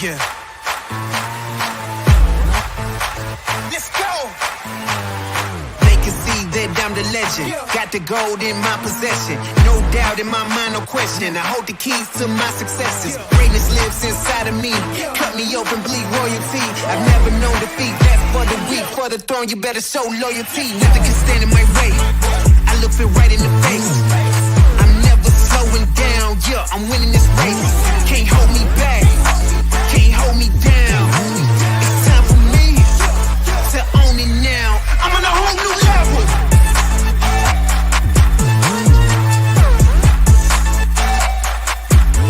Yeah. Let's go. They can see that I'm the legend. Got the gold in my possession. No doubt in my mind, no question. I hold the keys to my successes. Greatness lives inside of me. Cut me open, bleed royalty. I've never known defeat. That's for the weak. For the throne, you better show loyalty. Nothing can stand in my way. I look it right in the face. I'm never slowing down. Yeah, I'm winning this race. Can't hold me back. Can't hold me down. It's time for me to own it now. I'm on a whole new level.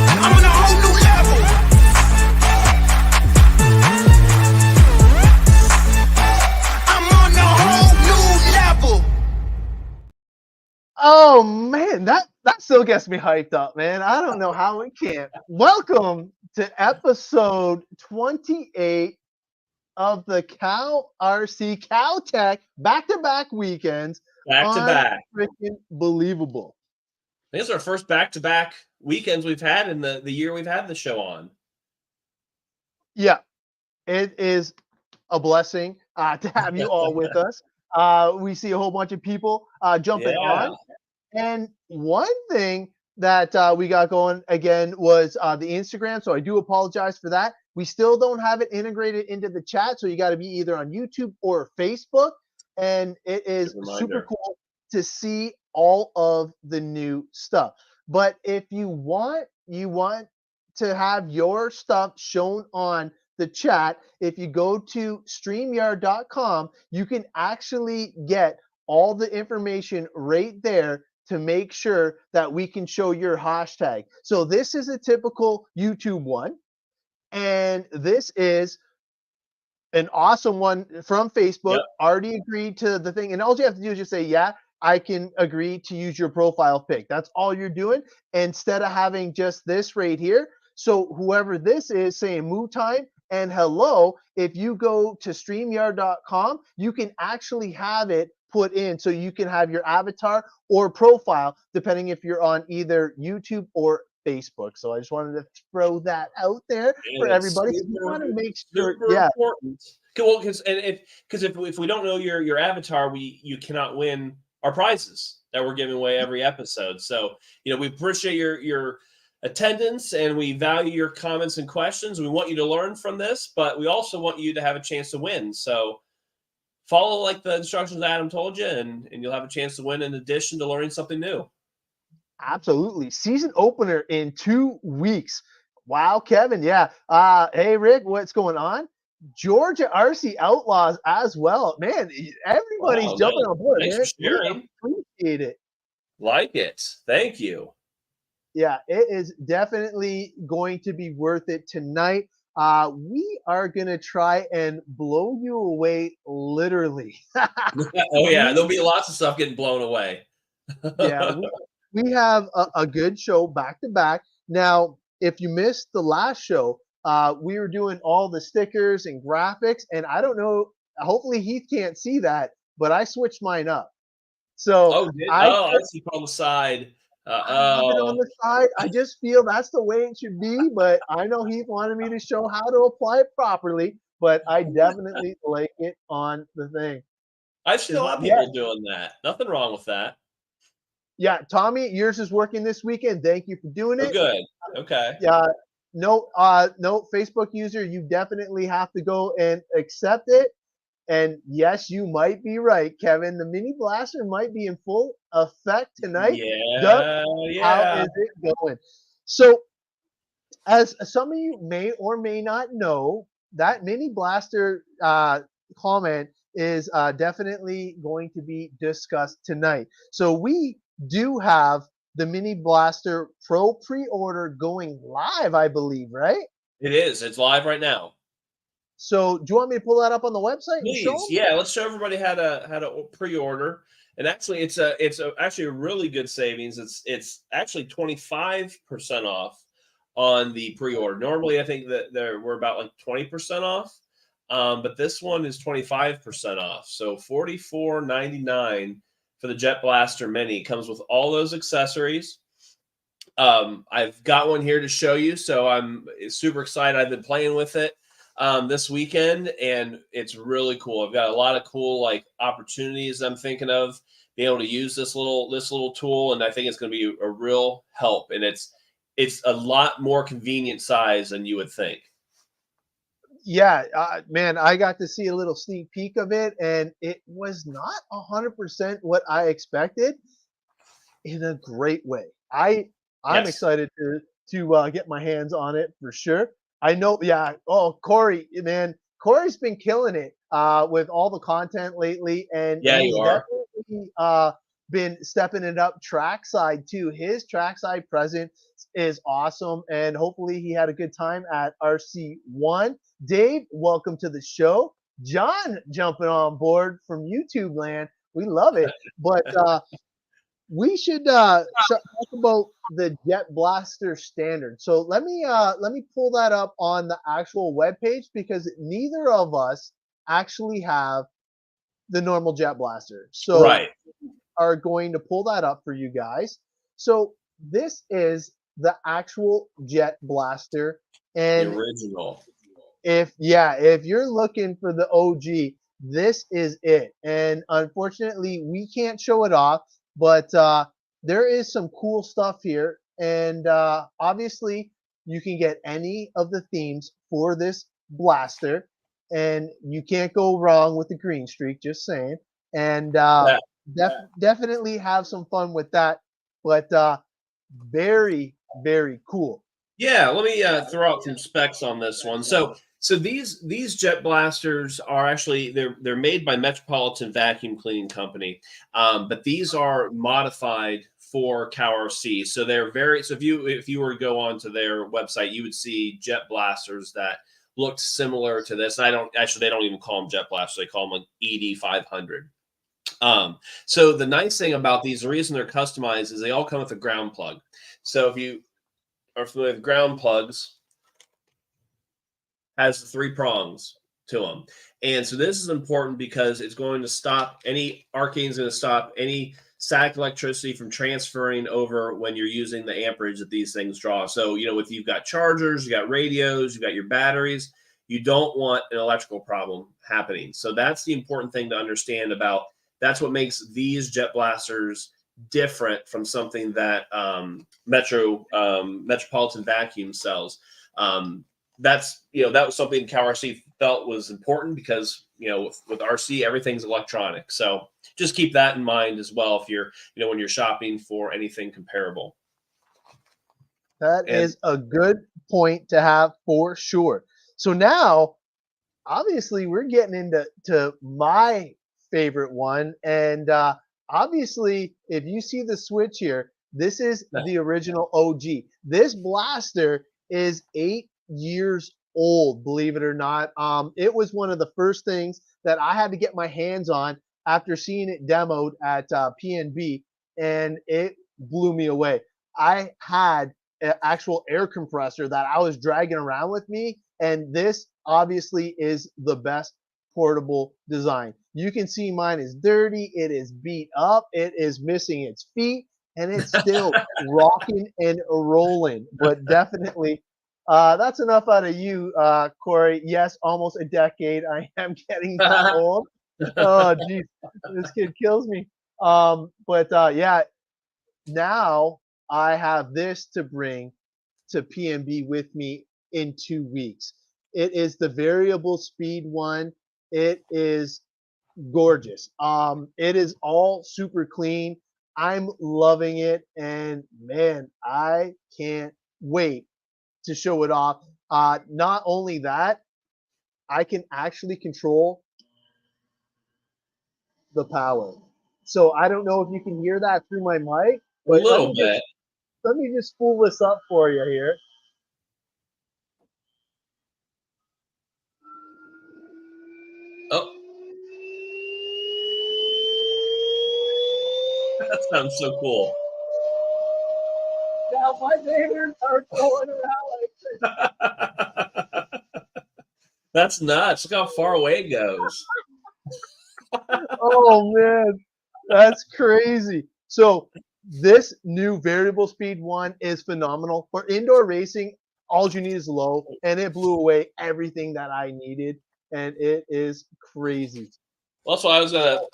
I'm on a whole new level. I'm on a whole new level. Oh man, that still gets me hyped up, man. I don't know how it can't. Welcome to episode 28 of the CowRC Cow Tech back-to-back weekends. Back-to-back. Freaking believable. This is our first back-to-back weekends we've had in the year we've had the show on. Yeah, it is a blessing to have you all with us. We see a whole bunch of people jumping on. And one thing that we got going again was the Instagram. So I do apologize for that. We still don't have it integrated into the chat. So you got to be either on YouTube or Facebook. And it is super cool to see all of the new stuff. But if you want to have your stuff shown on the chat, if you go to StreamYard.com, you can actually get all the information right there to make sure that we can show your hashtag. So this is a typical YouTube one, and this is an awesome one from Facebook. Yep. Already agreed to the thing, and all you have to do is just say, yeah, I can agree to use your profile pic. That's all you're doing, instead of having just this right here. So whoever this is saying move time and hello, if you go to StreamYard.com, you can actually have it put in so you can have your avatar or profile, depending if you're on either YouTube or Facebook. So I just wanted to throw that out there for everybody. So you want to make sure, important. Well, because if we don't know your avatar, you cannot win our prizes that we're giving away every episode. So we appreciate your attendance and we value your comments and questions. We want you to learn from this, but we also want you to have a chance to win. So follow like the instructions Adam told you, and you'll have a chance to win in addition to learning something new. Absolutely. Season opener in 2 weeks. Wow, Kevin. Yeah. Hey, Rick, what's going on? Georgia RC Outlaws as well. Man, everybody's jumping on board. Thanks for sharing. Appreciate it. Like it. Thank you. Yeah, it is definitely going to be worth it tonight. We are going to try and blow you away literally. Oh, yeah. There'll be lots of stuff getting blown away. Yeah, we have a good show back to back. Now, if you missed the last show, we were doing all the stickers and graphics. And I don't know, hopefully Heath can't see that, but I switched mine up. So I see on the side. On the side, I just feel that's the way it should be, but I know Heath wanted me to show how to apply it properly, but I definitely like it on the thing. I see a lot of people doing that. Nothing wrong with that. Yeah, Tommy, yours is working this weekend. Thank you for doing it. Oh, good. Okay. Yeah. No, Facebook user, you definitely have to go and accept it. And yes, you might be right, Kevin. The mini blaster might be in full effect tonight. Yeah. How is it going? So, as some of you may or may not know, that mini blaster comment is definitely going to be discussed tonight. So we do have the mini blaster pro pre-order going live, I believe, right? It is. It's live right now. So do you want me to pull that up on the website? Please, yeah. Let's show everybody how to pre-order. And actually, it's actually a really good savings. It's actually 25% off on the pre-order. Normally, I think that we're about like 20% off, but this one is 25% off. So $44.99 for the Jet Blaster Mini. Comes with all those accessories. I've got one here to show you, so I'm super excited. I've been playing with it this weekend, and it's really cool. I've got a lot of cool like opportunities I'm thinking of being able to use this little tool, and I think it's going to be a real help. And it's a lot more convenient size than you would think. Yeah, man, I got to see a little sneak peek of it, and it was not 100% what I expected in a great way. I'm Yes. excited to get my hands on it for sure. I know, yeah. Oh, Corey, man, Corey's been killing it with all the content lately, and Yeah, he's you are. definitely been stepping it up trackside too. His trackside presence is awesome, and hopefully he had a good time at RC1. Dave, welcome to the show. John jumping on board from YouTube land. We love it. But we should talk about the Jet Blaster standard. So let me pull that up on the actual web page because neither of us actually have the normal Jet Blaster. So Right. are going to pull that up for you guys. So this is the actual Jet Blaster, The and original. if you're looking for the OG, this is it. And unfortunately, we can't show it off, but there is some cool stuff here. And obviously, you can get any of the themes for this blaster, and you can't go wrong with the green streak. Just saying. And definitely have some fun with that. But very, very cool. Yeah, let me throw out some specs on this one. So these Jet Blasters are actually they're made by Metropolitan Vacuum Cleaning Company, but these are modified for CowRC. So they're so if you were to go onto their website, you would see Jet Blasters that look similar to this. They don't even call them Jet Blasters; they call them an ED500. So the nice thing about these, the reason they're customized is they all come with a ground plug. So if you are familiar with ground plugs, has 3 prongs to them. And so this is important because it's going to stop arcing's going to stop any static electricity from transferring over when you're using the amperage that these things draw. So, if you've got chargers, you got radios, you got your batteries, you don't want an electrical problem happening. So that's the important thing to understand about. That's what makes these Jet Blasters different from something that Metropolitan Vacuum sells. That was something CowRC felt was important because with RC everything's electronic. So just keep that in mind as well if you're when you're shopping for anything comparable. That is a good point to have for sure. So now, obviously, we're getting into my favorite one, and obviously, if you see the switch here, this is the original OG. This blaster is 8 years old, believe it or not. It was one of the first things that I had to get my hands on after seeing it demoed at PNB, and it blew me away. I had an actual air compressor that I was dragging around with me, and this obviously is the best portable design. You can see mine is dirty, it is beat up, it is missing its feet, and it's still rocking and rolling. But definitely, that's enough out of you, Corey. Yes, almost a decade. I am getting that old. Oh, geez, this kid kills me. Yeah, now I have this to bring to PNB with me in 2 weeks. It is the variable speed one. It is gorgeous. It is all super clean. I'm loving it, and man, I can't wait to show it off. Not only that, I can actually control the power. So I don't know if you can hear that through my mic, but A little bit. let me just spool this up for you here. Oh, that sounds so cool. Now my neighbors are going around like That's nuts. Look how far away it goes. oh man, that's crazy. So this new variable speed one is phenomenal for indoor racing. All you need is low, and it blew away everything that I needed, and it is crazy. Well, that's why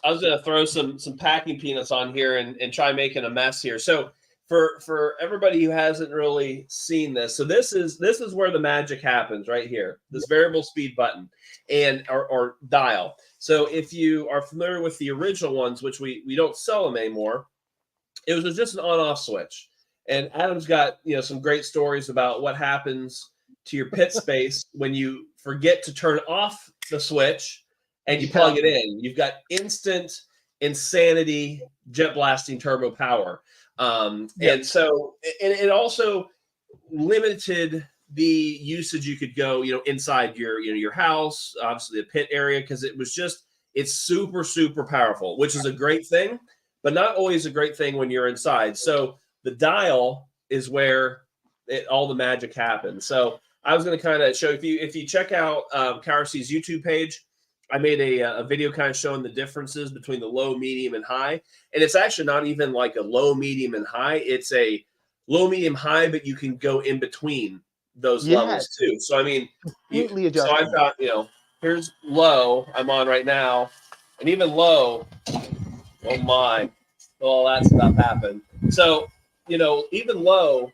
I was gonna throw some packing peanuts on here and try making a mess here. So for everybody who hasn't really seen this, so this is where the magic happens right here. This variable speed button and or dial. So if you are familiar with the original ones, which we don't sell them anymore, it was just an on-off switch. And Adam's got some great stories about what happens to your pit space when you forget to turn off the switch and you plug it in. You've got instant insanity jet blasting turbo power. And so it also limited the usage you could go inside your house, obviously the pit area, because it's super, super powerful, which is a great thing, but not always a great thing when you're inside. So the dial is where all the magic happens. So I was going to kind of show, if you check out CowRC's YouTube page, I made a video kind of showing the differences between the low, medium, and high. And it's actually not even like a low, medium, and high. It's a low, medium, high, but you can go in between those levels too. So, I mean, so I've got, here's low I'm on right now. And even low, oh my, all that stuff happened. So, even low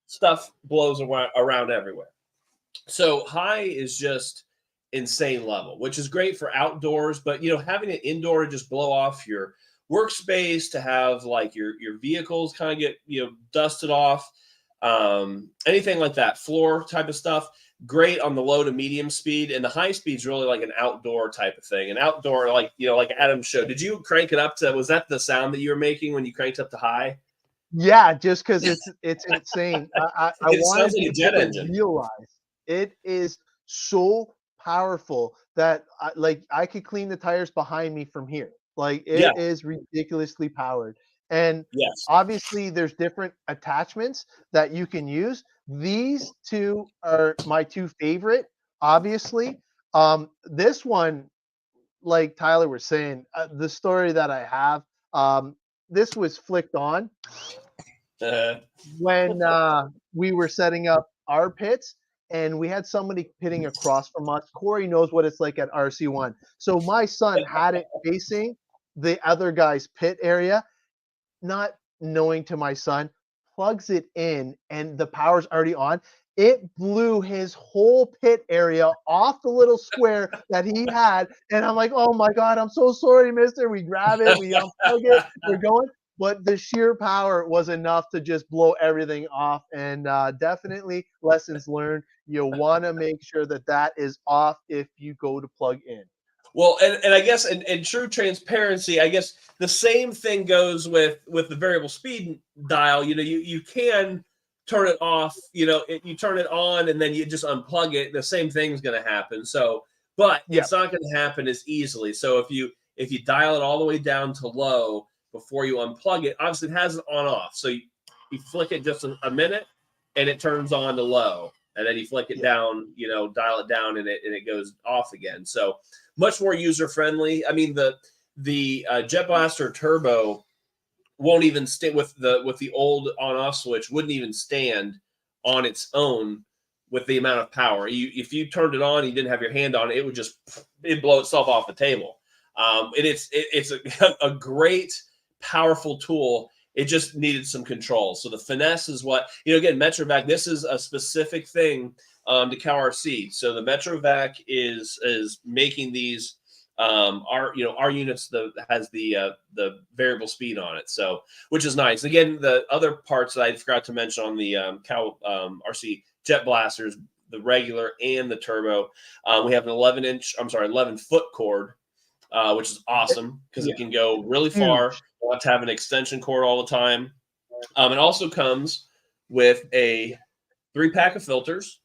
stuff blows around everywhere. So high is just insane level, which is great for outdoors, but having it indoor to just blow off your workspace, to have like your vehicles kind of get dusted off, anything like that, floor type of stuff, great on the low to medium speed. And the high speed is really like an outdoor type of thing. And outdoor, like like Adam showed, did you crank it up to, was that the sound that you were making when you cranked up to high? Yeah, just because it's insane. I wanted like a jet to engine. realize it is so powerful that I could clean the tires behind me from here. Like it is ridiculously powered. And obviously there's different attachments that you can use. These two are my two favorite, obviously. This one, like Tyler was saying, the story that I have, this was flicked on when we were setting up our pits, and we had somebody pitting across from us. Corey knows what it's like at RC1. So my son had it facing the other guy's pit area, not knowing to my son, plugs it in, and the power's already on. It blew his whole pit area off the little square that he had. And I'm like, oh my God, I'm so sorry, mister. We grab it, we unplug it, we're going. But the sheer power was enough to just blow everything off. And definitely lessons learned. You want to make sure that is off if you go to plug in. Well, and I guess in true transparency, I guess the same thing goes with the variable speed dial. You can turn it off, you turn it on and then you just unplug it. The same thing's going to happen. So, but it's not going to happen as easily. So if you dial it all the way down to low before you unplug it, obviously it has an on off. So you flick it just a minute and it turns on to low, and then you flick it down, dial it down and it goes off again. So much more user friendly. I mean, the Jet Blaster Turbo won't even stay with the old on off switch, wouldn't even stand on its own with the amount of power. If you turned it on, you didn't have your hand on it, it'd blow itself off the table. It's a great, powerful tool. It just needed some control. So the finesse is what, again, Metrovac, this is a specific thing to CowRC. So the Metrovac is making these our units has the variable speed on it, so which is nice. Again, the other parts that I forgot to mention on the CowRC Jet Blasters, the regular and the turbo, we have an 11-foot cord, which is awesome because it can go really far. You want to have an extension cord all the time. It also comes with a 3-pack of filters,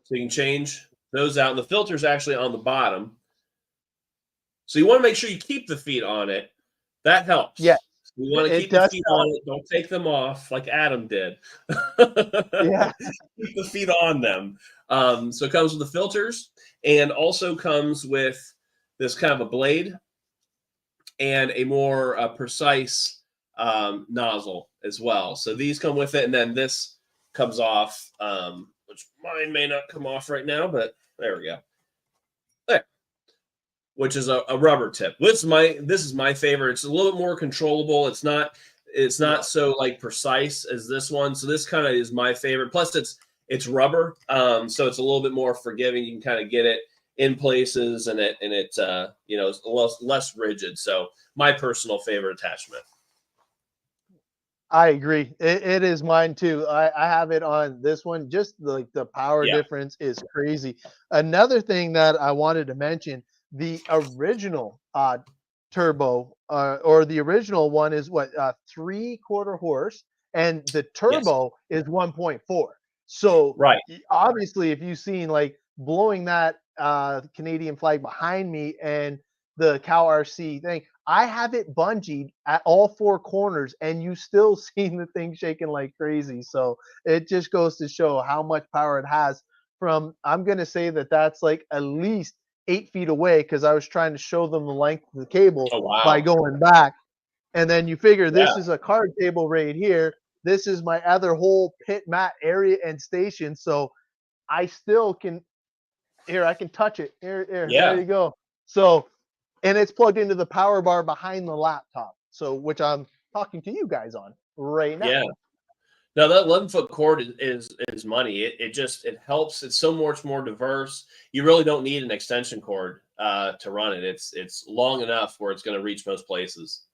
so you can change those out. And the filter is actually on the bottom. So you want to make sure you keep the feet on it. That helps. Yeah. You want to keep the feet on it. Don't take them off like Adam did. Yeah. Keep the feet on them. So it comes with the filters and also comes with this kind of a blade. and a more precise nozzle as well. So these come with it, and then this comes off, which mine may not come off right now, but there we go. There, which is a rubber tip. This is my favorite. It's a little bit more controllable. It's not so like precise as this one. So this kind of is my favorite. Plus it's rubber, so it's a little bit more forgiving. You can kind of get it in places, and it you know, is less rigid. So my personal favorite attachment. I agree. It is mine too. I have it on this one. Just like the power difference is crazy. Another thing that I wanted to mention, the original turbo or the original one is what 3/4 horse, and the turbo is 1.4. So obviously, if you've seen like blowing that Canadian flag behind me and the CowRC thing, I have it bungeed at all 4 corners, and you still seen the thing shaking like crazy. So it just goes to show how much power it has. From, I'm gonna say that's like at least 8 feet away, because I was trying to show them the length of the cable by going back. And then you figure this is a card table right here. This is my other whole pit mat area and station. So I still can, here, I can touch it. Here, there you go. So, and it's plugged into the power bar behind the laptop. So, which I'm talking to you guys on right now. Yeah. Now that 11-foot cord is money. It helps. It's so much more diverse. You really don't need an extension cord to run it. It's long enough where it's going to reach most places.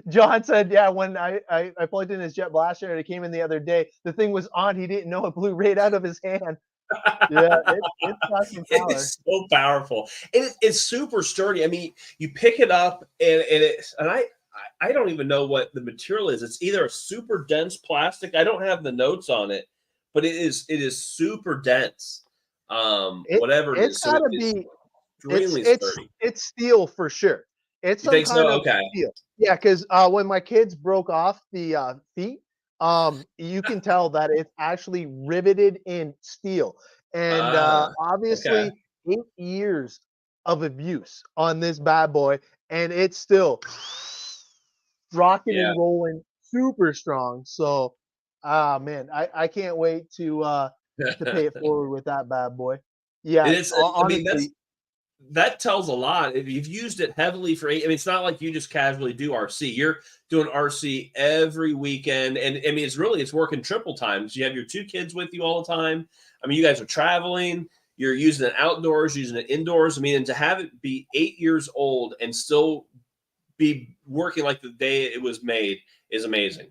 John said, yeah, when I plugged in his Jet Blaster and it came in the other day, the thing was on. He didn't know it blew right out of his hand. Yeah, it's got some power. It's so powerful. It's super sturdy. I mean, you pick it up and I don't even know what the material is. It's either a super dense plastic. I don't have the notes on it, but it is super dense. Whatever it is. It's gotta be extremely sturdy. It's steel for sure. It's some kind of steel. Yeah, because when my kids broke off the feet, you can tell that it's actually riveted in steel. And obviously 8 years of abuse on this bad boy, and it's still rocking and rolling super strong. So man, I can't wait to pay it forward with that bad boy. Yeah, honestly, that tells a lot. If you've used it heavily for 8, I mean, it's not like you just casually do RC. You're doing RC every weekend, and I mean, it's working triple times. You have your 2 kids with you all the time. I mean, you guys are traveling. You're using it outdoors, using it indoors. I mean, and to have it be 8 years old and still be working like the day it was made is amazing.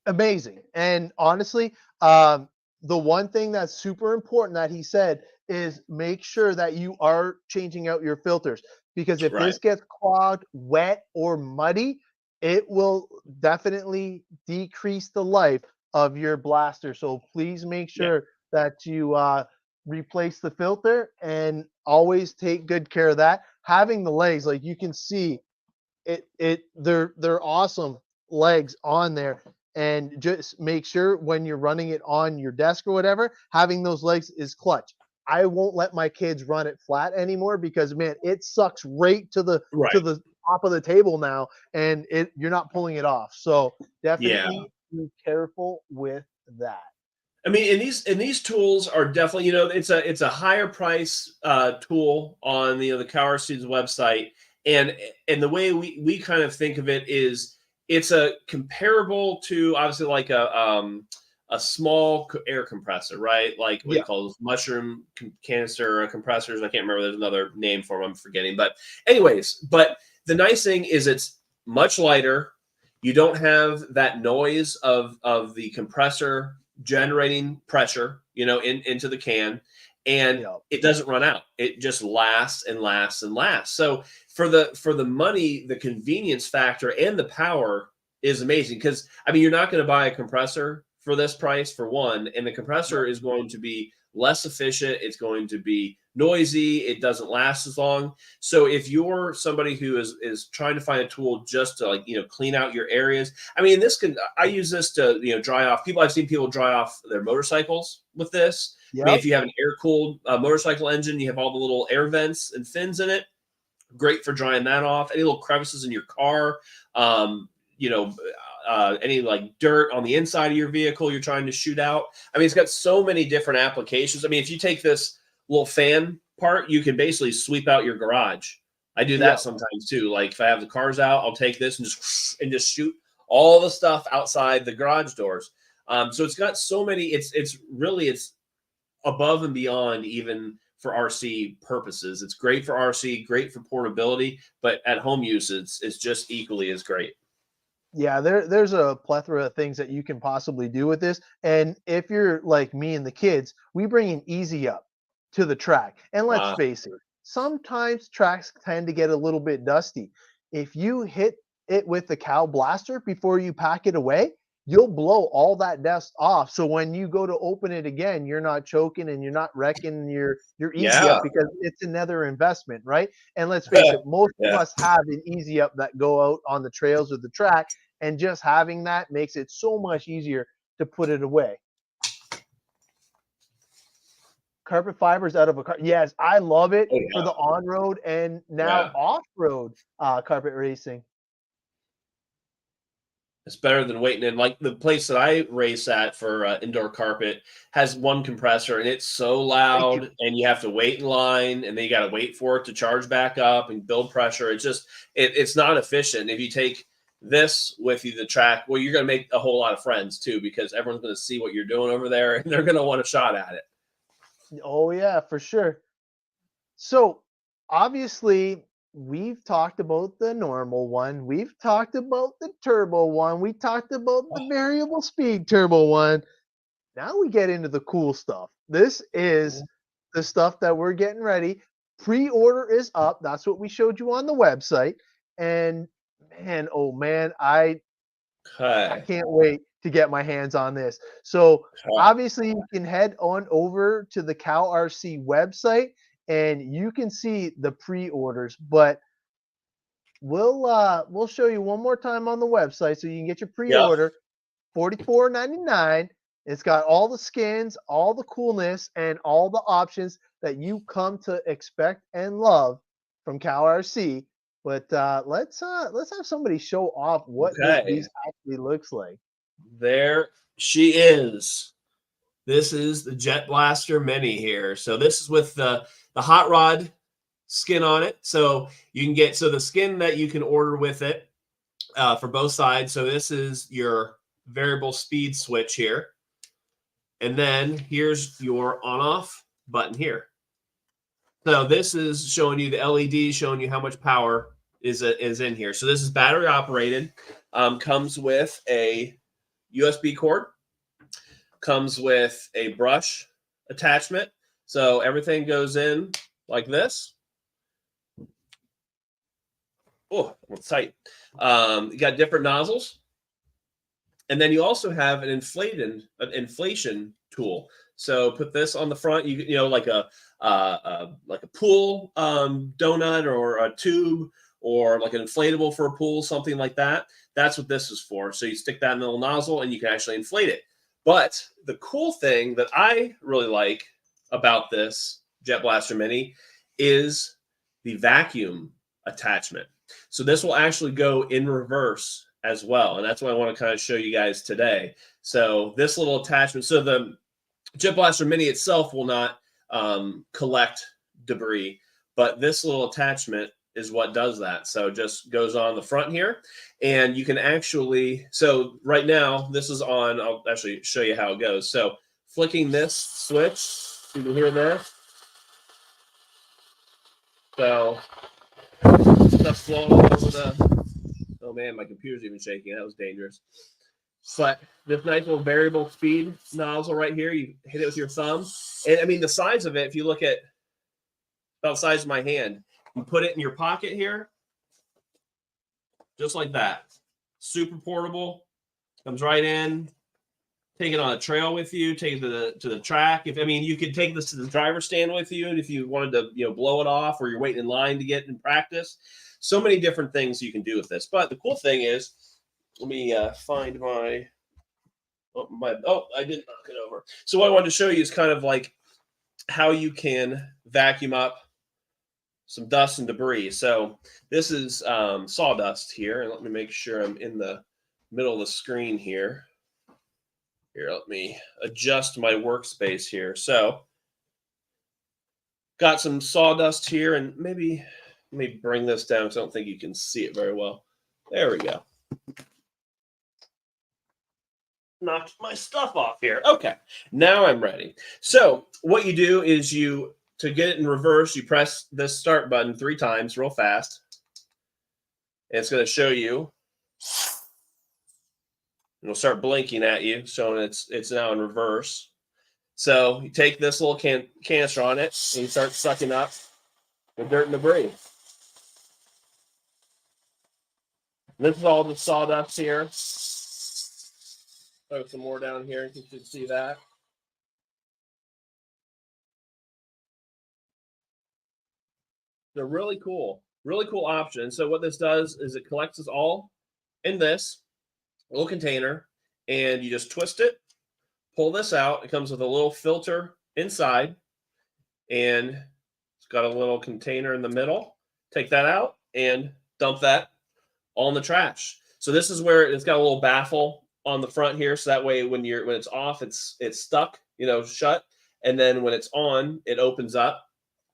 Amazing. And honestly, the one thing that's super important that he said is make sure that you are changing out your filters, because if this gets clogged, wet, or muddy, it will definitely decrease the life of your blaster. So please make sure that you replace the filter, and always take good care of that. Having the legs, like you can see, they're awesome legs on there. And just make sure when you're running it on your desk or whatever, having those legs is clutch. I won't let my kids run it flat anymore, because man, it sucks right to the top of the table now, and you're not pulling it off. So definitely be careful with that. I mean, and these tools are definitely, it's a higher price tool on the CowRC's website, and the way we kind of think of it is it's a comparable to obviously like a small air compressor, right? Like what you call those mushroom canister compressors. I can't remember. There's another name for them. I'm forgetting. But anyways, the nice thing is it's much lighter. You don't have that noise of the compressor generating pressure, into the can, and it doesn't run out. It just lasts and lasts and lasts. So for the money, the convenience factor and the power is amazing, because I mean, you're not going to buy a compressor for this price, for one, and the compressor is going to be less efficient. It's going to be noisy. It doesn't last as long. So if you're somebody who is trying to find a tool just to clean out your areas, I mean, I use this to, dry off. I've seen people dry off their motorcycles with this. I mean, if you have an air-cooled motorcycle engine, you have all the little air vents and fins in it. great for drying that off. Any little crevices in your car, you know, any like dirt on the inside of your vehicle you're trying to shoot out. I mean, it's got so many different applications. I mean, if you take this little fan part, you can basically sweep out your garage. I do that sometimes too. Like if I have the cars out, I'll take this and just shoot all the stuff outside the garage doors. So it's got so many. It's really above and beyond even for RC purposes. It's great for RC, great for portability, but at home use, it's just equally as great. Yeah, there's a plethora of things that you can possibly do with this. And if you're like me and the kids, we bring an easy up to the track. And let's face it, sometimes tracks tend to get a little bit dusty. If you hit it with the Cow Blaster before you pack it away, you'll blow all that dust off. So when you go to open it again, you're not choking and you're not wrecking your easy up, because it's another investment, right? And let's face it, most of us have an easy up that go out on the trails or the track, and just having that makes it so much easier to put it away. Carpet fibers out of a car. Yes, I love it for the on-road and now off-road carpet racing. It's better than waiting in. Like the place that I race at for indoor carpet has one compressor, and it's so loud, and you have to wait in line, and then you got to wait for it to charge back up and build pressure. It's just, it's not efficient. If you take this with you to the track, well, you're going to make a whole lot of friends too, because everyone's going to see what you're doing over there, and they're going to want a shot at it. Oh yeah, for sure. So obviously we've talked about the normal one. We've talked about the turbo one. We talked about the variable speed turbo one. Now we get into the cool stuff. This is the stuff that we're getting ready. Pre-order is up. That's what we showed you on the website. And man, oh man, I can't wait to get my hands on this. So obviously you can head on over to the CowRC website and you can see the pre-orders, but we'll show you one more time on the website so you can get your pre-order. $44.99. It's got all the skins, all the coolness, and all the options that you come to expect and love from CowRC. But let's have somebody show off what this beast actually looks like. There she is. This is the Jet Blaster Mini here. So this is with the hot rod skin on it. So you can get, so the skin that you can order with it for both sides. So this is your variable speed switch here. And then here's your on-off button here. So this is showing you the LED, showing you how much power is in here. So this is battery operated, comes with a USB cord, comes with a brush attachment. So everything goes in like this. Oh, it's tight. You got different nozzles. And then you also have an inflation tool. So put this on the front, you know, like a pool donut or a tube, or like an inflatable for a pool, something like that. That's what this is for. So you stick that in the little nozzle and you can actually inflate it. But the cool thing that I really like about this Jet Blaster Mini is the vacuum attachment. So this will actually go in reverse as well. And that's what I want to kind of show you guys today. So this little attachment, so the Jet Blaster Mini itself will not collect debris, but this little attachment is what does that. So it just goes on the front here, and you can actually, so right now this is on, I'll actually show you how it goes. So flicking this switch, you can hear that. So stuff's flowing all over the, oh man, my computer's even shaking. That was dangerous. But this nice little variable speed nozzle right here, you hit it with your thumb. And I mean, the size of it, if you look at about the size of my hand, you put it in your pocket here, just like that. Super portable, comes right in. Take it on a trail with you, take it to the track. If, I mean, you could take this to the driver's stand with you, and if you wanted to, you know, blow it off, or you're waiting in line to get in practice. So many different things you can do with this. But the cool thing is, let me find my, I did knock it over. So what I wanted to show you is kind of like how you can vacuum up some dust and debris. So this is sawdust here, and let me make sure I'm in the middle of the screen here. Here, let me adjust my workspace here. So got some sawdust here, and maybe let me bring this down because I don't think you can see it very well. There we go. Knocked my stuff off here. Okay, now I'm ready. So what you do is to get it in reverse, you press this start button 3 times real fast. And it's going to show you. It'll start blinking at you, showing it's now in reverse. So you take this little canister on it, and you start sucking up the dirt and debris. And this is all the sawdust here. Throw some more down here, you should see that. They're really cool option. So what this does is it collects us all in this little container, and you just twist it, pull this out. It comes with a little filter inside, and it's got a little container in the middle. Take that out and dump that all in the trash. So this is where it's got a little baffle on the front here, so that way when it's off, it's stuck, shut, and then when it's on, it opens up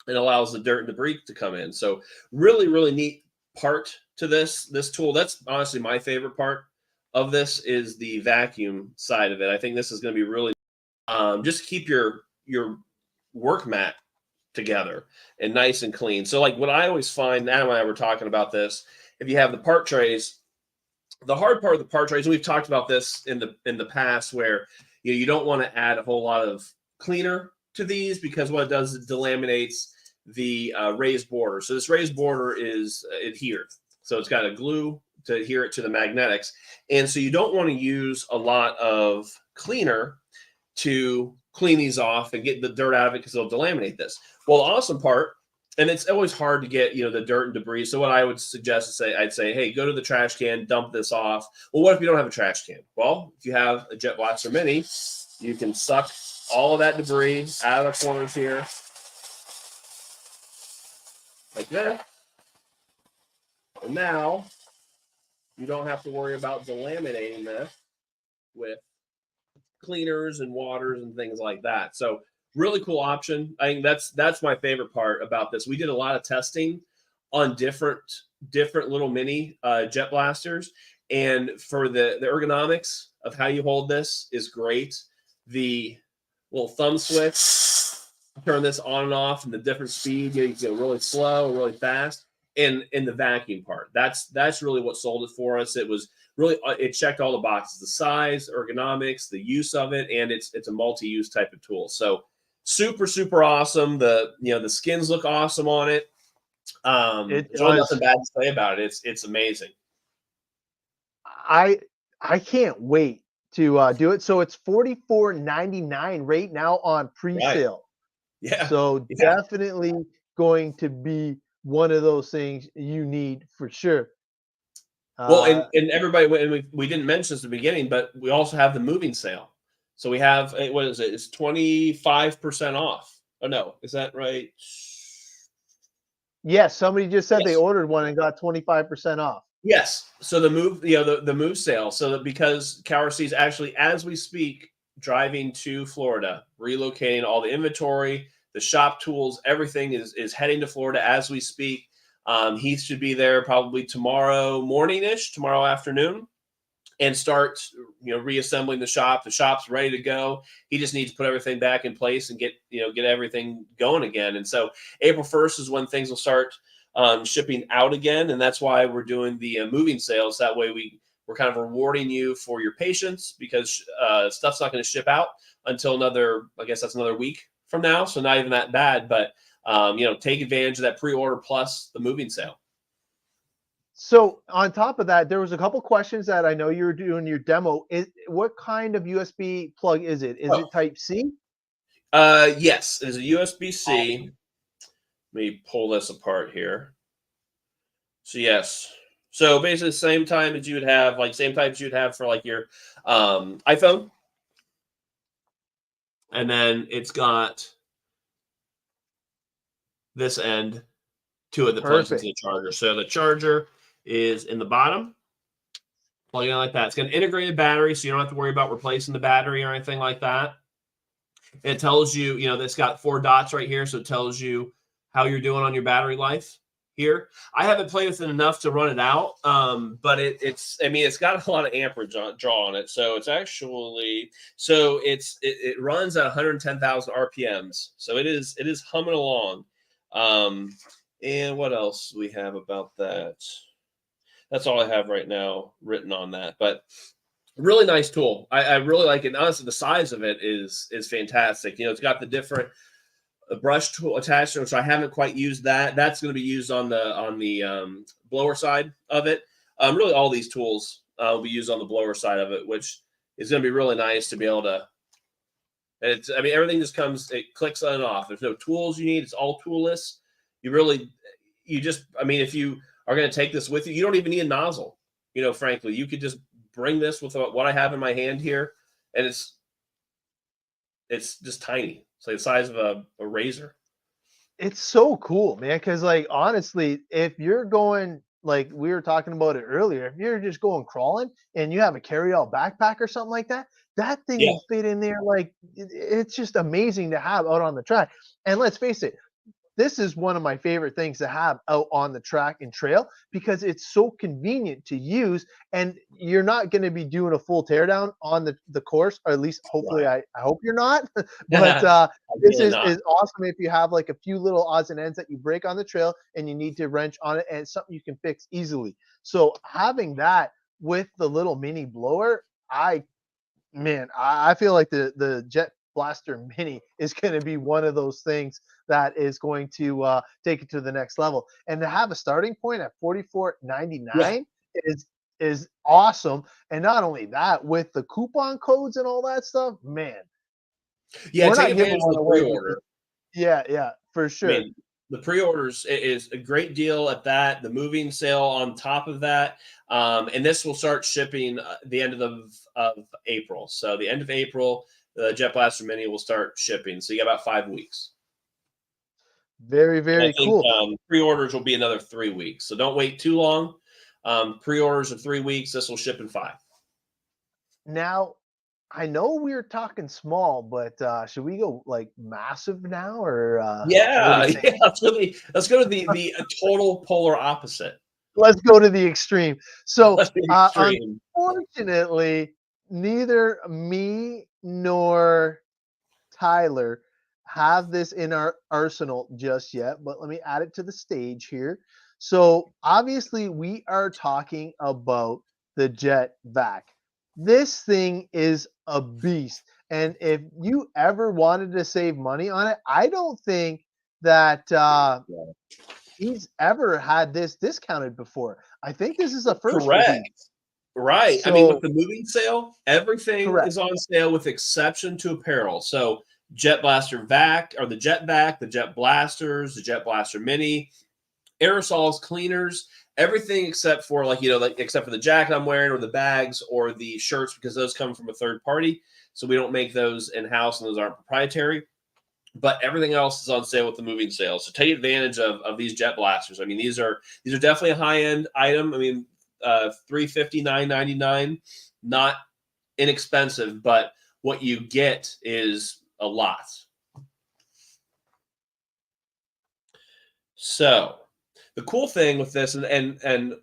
and allows the dirt and debris to come in. So really, really neat part to this tool. That's honestly my favorite part of this is the vacuum side of it. I think this is going to be really just keep your work mat together and nice and clean. So like what I always find, Adam and I were talking about this, if you have the part trays, the hard part of the part trays, and we've talked about this in the past, where you don't want to add a whole lot of cleaner to these, because what it does is it delaminates the raised border. So this raised border is adhered. So it's got a glue to adhere it to the magnetics. And so you don't want to use a lot of cleaner to clean these off and get the dirt out of it, because it'll delaminate this. Well, the awesome part, and it's always hard to get, the dirt and debris. So what I would suggest is I'd say, hey, go to the trash can, dump this off. Well, what if you don't have a trash can? Well, if you have a Jet Blaster Mini, you can suck all of that debris out of the corners here, like this. And now you don't have to worry about delaminating this with cleaners and waters and things like that. So really cool option. I think that's my favorite part about this. We did a lot of testing on different little mini Jet Blasters, and for the ergonomics of how you hold this is great. The little thumb switch, turn this on and off and the different speed. You can go really slow, really fast. And in the vacuum part, that's really what sold it for us. It was really, it checked all the boxes: the size, ergonomics, the use of it, and it's a multi-use type of tool. So super, super awesome. The skins look awesome on it. There's really nothing bad to say about it. It's amazing. I can't wait to do it. So it's $44.99 right now on pre-sale. Right. Yeah. So definitely going to be one of those things you need for sure. Well, and everybody, and we didn't mention this at the beginning, but we also have the moving sale. So we have, what is it? It's 25% off. Oh no, is that right? Yes, somebody just said they ordered one and got 25% off. Yes. So the move, the move sale. So that because CowRC is actually, as we speak, driving to Florida, relocating all the inventory, the shop tools, everything is heading to Florida as we speak. Heath should be there probably tomorrow morning-ish, tomorrow afternoon, and start reassembling the shop. The shop's ready to go. He just needs to put everything back in place and get everything going again. And so April 1st is when things will start shipping out again, and that's why we're doing the moving sales. That way we're kind of rewarding you for your patience, because stuff's not going to ship out until another week from now. So not even that bad, but take advantage of that pre-order plus the moving sale. So on top of that, there was a couple questions that I know you were doing your demo. What kind of USB plug is it? Is it Type C? Yes, it is a USB-C. Let me pull this apart here. So yes. So basically same types you would have for like your iPhone. And then it's got this end to it that plugs into Perfect. the charger. So the charger is in the bottom. Plug it in like that. It's got an integrated battery, so you don't have to worry about replacing the battery or anything like that. It tells you, you know, it's got 4 dots right here, so it tells you how you're doing on your battery life here. I haven't played with it enough to run it out, but it's got a lot of amperage draw on it, so it's actually it runs at 110,000 RPMs, so it is humming along. And what else do we have about that? That's all I have right now written on that, but really nice tool. I really like it. Honestly, the size of it is fantastic. You know, it's got the different brush tool attachment, which I haven't quite used that. That's going to be used on the blower side of it. Really, all these tools will be used on the blower side of it, which is going to be really nice to be able to. Everything just comes. It clicks on and off. There's no tools you need. It's all toolless. If you are going to take this with you, you don't even need a nozzle. You know, frankly, you could just bring this with what I have in my hand here, and it's just tiny. It's like the size of a razor. It's so cool, man. Because like honestly, if you're going like we were talking about it earlier, if you're just going crawling and you have a carry-out backpack or something like that, that thing will fit in there. Like it's just amazing to have out on the track. And let's face it, this is one of my favorite things to have out on the track and trail because it's so convenient to use and you're not going to be doing a full teardown on the course, or at least hopefully I hope you're not. But this is awesome if you have like a few little odds and ends that you break on the trail and you need to wrench on it, and it's something you can fix easily. So having that with the little mini blower, I feel like the Jet Blaster Mini is going to be one of those things that is going to take it to the next level. And to have a starting point at $44.99 is awesome. And not only that, with the coupon codes and all that stuff, man. Yeah, take advantage of the pre-order. Yeah, for sure. I mean, the pre-orders is a great deal at that. The moving sale on top of that, and this will start shipping the end of April. So the end of April, the Jet Blaster Mini will start shipping. So you got about 5 weeks. Very, very cool. Pre-orders will be another 3 weeks. So don't wait too long. Pre-orders are 3 weeks. This will ship in 5. Now, I know we were talking small, but should we go like massive now, or let's go to the total polar opposite. Let's go to the extreme. So unfortunately, neither me nor Tyler have this in our arsenal just yet, but let me add it to the stage here. So obviously we are talking about the Jet Vac. This thing is a beast. And if you ever wanted to save money on it, I don't think that he's ever had this discounted before. I think this is a first. Correct. Right. So, with the moving sale, everything is on sale with exception to apparel. So Jet Blaster Vac, or the Jet Vac, the Jet Blasters, the Jet Blaster Mini, aerosols, cleaners, everything except for except for the jacket I'm wearing or the bags or the shirts, because those come from a third party. So we don't make those in-house and those aren't proprietary. But everything else is on sale with the moving sale. So take advantage of these Jet Blasters. I mean, these are definitely a high-end item. I mean, $350, $999, not inexpensive, but what you get is a lot. So the cool thing with this, and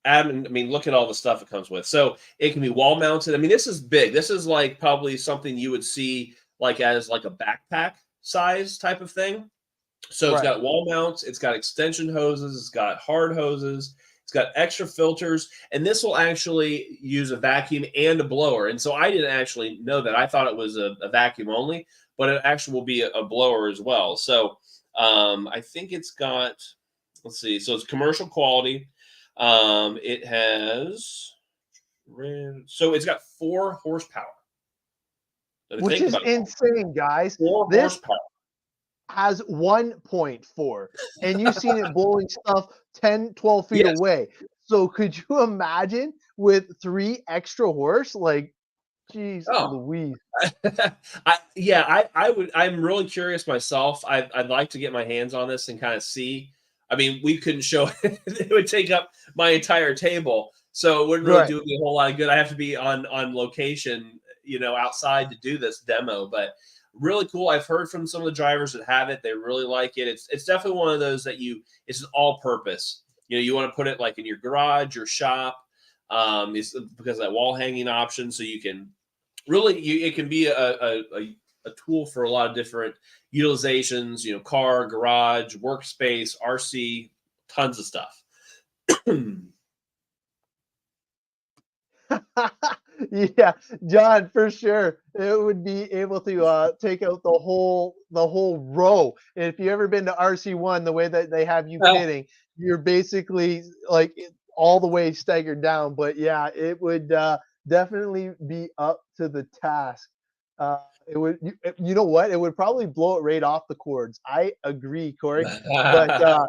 Adam, I mean, look at all the stuff it comes with. So it can be wall mounted. I mean, this is big. This is like probably something you would see like as like a backpack size type of thing. So it's got wall mounts, it's got extension hoses, it's got hard hoses, it's got extra filters, and this will actually use a vacuum and a blower. And so I didn't actually know that. I thought it was a vacuum only, but it actually will be a blower as well. So I think it's got, let's see, so it's commercial quality. It has, so it's got 4 horsepower. Which is insane, guys. 4 this horsepower. Has 1.4, and you've seen it blowing stuff 10, 12 feet away. So could you imagine with 3 extra horse? Like, geez, Louise. I would. I'm really curious myself. I'd like to get my hands on this and kind of see I mean, we couldn't show it would take up my entire table. So it wouldn't really do me a whole lot of good. I have to be on location, outside to do this demo, but really cool. I've heard from some of the drivers that have it. They really like it. It's definitely one of those that it's an all purpose. You want to put it like in your garage or shop. It's because of that wall hanging option. So you can really, it can be a tool for a lot of different utilizations, car, garage, workspace, RC, tons of stuff. Yeah, John, for sure. It would be able to take out the whole row. And if you've ever been to RC1, the way that they have you pitting, you're basically like all the way staggered down. But yeah, it would definitely be up to the task. It would, you know what? It would probably blow it right off the cords. I agree, Corey. But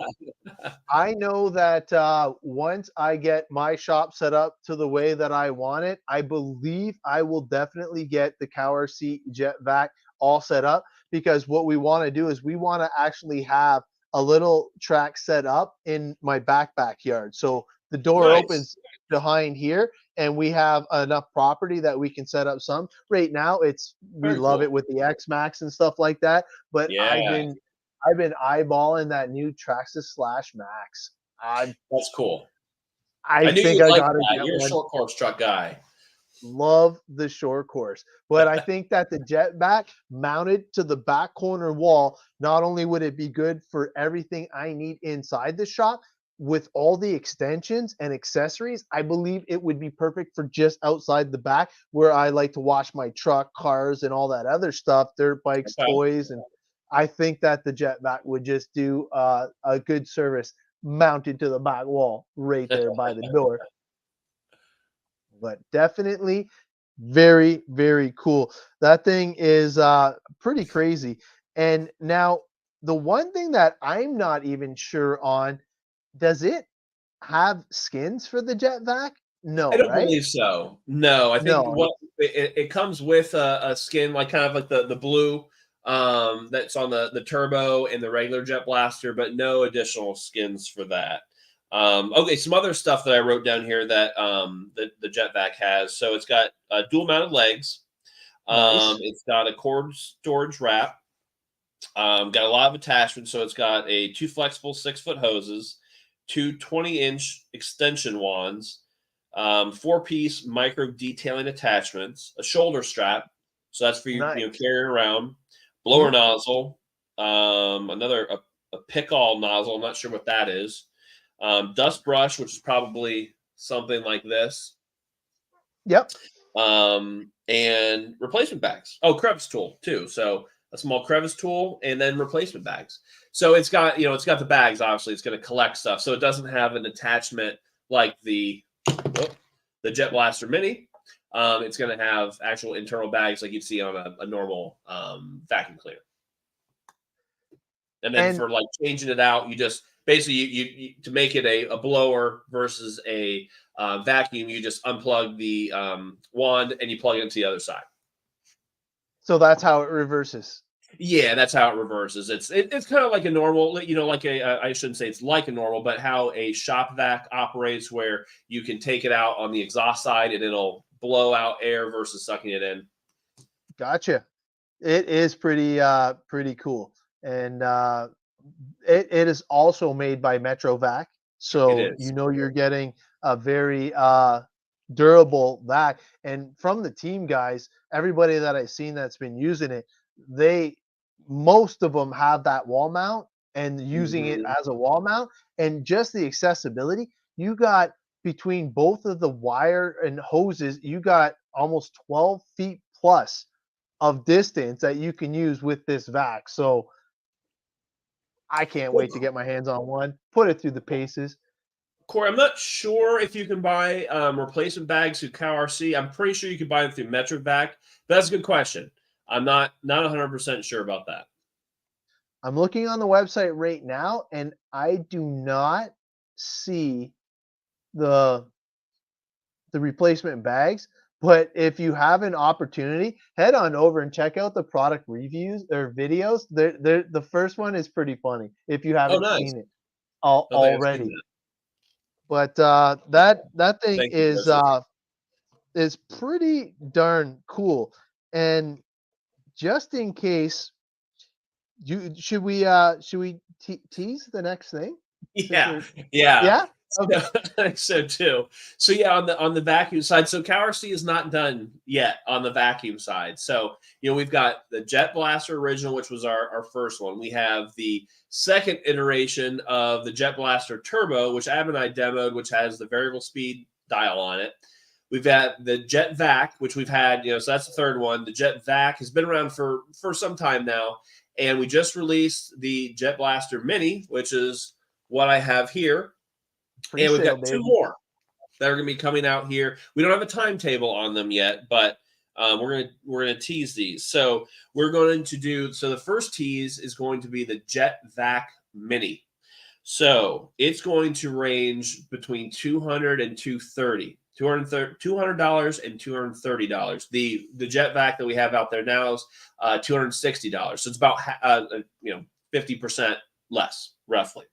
I know that once I get my shop set up to the way that I want it, I believe I will definitely get the CowRC Jet Vac all set up, because what we want to do is we want to actually have a little track set up in my backyard. So the door opens behind here, and we have enough property that we can set up some. Right now, we love it with the X-Max and stuff like that. But I've been eyeballing that new Traxxas /Max. That's cool. I think I got it. You're a short course truck guy. Love the short course, but I think that the Jet Vac mounted to the back corner wall, not only would it be good for everything I need inside the shop, with all the extensions and accessories, I believe it would be perfect for just outside the back, where I like to wash my truck, cars, and all that other stuff, dirt bikes, toys. And I think that the Jet Vac would just do a good service mounted to the back wall right there by the door. But definitely very, very cool. That thing is pretty crazy. And now the one thing that I'm not even sure on, does it have skins for the Jet Vac? No, I don't right? believe so. No, I think it comes with a skin, like kind of like the blue that's on the turbo and the regular Jet Blaster, but no additional skins for that. Okay, some other stuff that I wrote down here that the Jet Vac has. So it's got dual mounted legs. It's got a cord storage wrap. Got a lot of attachments. So it's got two flexible 6-foot hoses, two 20-inch extension wands, 4-piece micro detailing attachments, a shoulder strap. So that's for you, carrying around. Blower nozzle, another a pick-all nozzle. I'm not sure what that is. Dust brush, which is probably something like this. Yep. And replacement bags. Oh, crevice tool too. So a small crevice tool and then replacement bags. So it's got, it's got the bags. Obviously, it's going to collect stuff. So it doesn't have an attachment like the Jet Blaster Mini. It's going to have actual internal bags like you'd see on a normal vacuum cleaner. And then for like changing it out, you just basically you to make it a blower versus a vacuum, you just unplug the wand and you plug it into the other side. So that's how it reverses. Yeah, that's how it reverses. It's kind of like a normal, like I shouldn't say it's like a normal, but how a shop vac operates, where you can take it out on the exhaust side and it'll blow out air versus sucking it in. Gotcha. It is pretty cool. And it is also made by Metrovac. So you're getting a very durable vac. And from the team guys, everybody that I've seen that's been using it, most of them have that wall mount and using it as a wall mount. And just the accessibility, you got between both of the wire and hoses, you got almost 12 feet plus of distance that you can use with this vac. So I can't wait to get my hands on one, put it through the paces. Corey, I'm not sure if you can buy replacement bags through CowRC. I'm pretty sure you can buy them through Metrovac. But that's a good question. I'm not 100% sure about that. I'm looking on the website right now, and I do not see the replacement bags. But if you have an opportunity, head on over and check out the product reviews or videos. The first one is pretty funny if you haven't seen it. I don't think I've seen already. that. But that thing Thank you, Joseph. is pretty darn cool. And just in case, should we tease the next thing? Since Yeah, we're yeah. yeah. So, Okay. I think so too. So yeah, on the vacuum side, so CowRC is not done yet on the vacuum side. So we've got the Jet Blaster original, which was our first one. We have the second iteration of the Jet Blaster Turbo, which Ab and I demoed, which has the variable speed dial on it. We've got the Jet Vac, which we've had, so that's the third one. The Jet Vac has been around for some time now, and we just released the Jet Blaster Mini, which is what I have here. And we've Pre-sale, got two baby. more that are going to be coming out here. We don't have a timetable on them yet, but we're gonna tease these. So we're going to do. So the first tease is going to be the Jet Vac Mini. So it's going to range between $200 and $230. $200 and $230. The Jet Vac that we have out there now is $260. So it's about 50% less, roughly.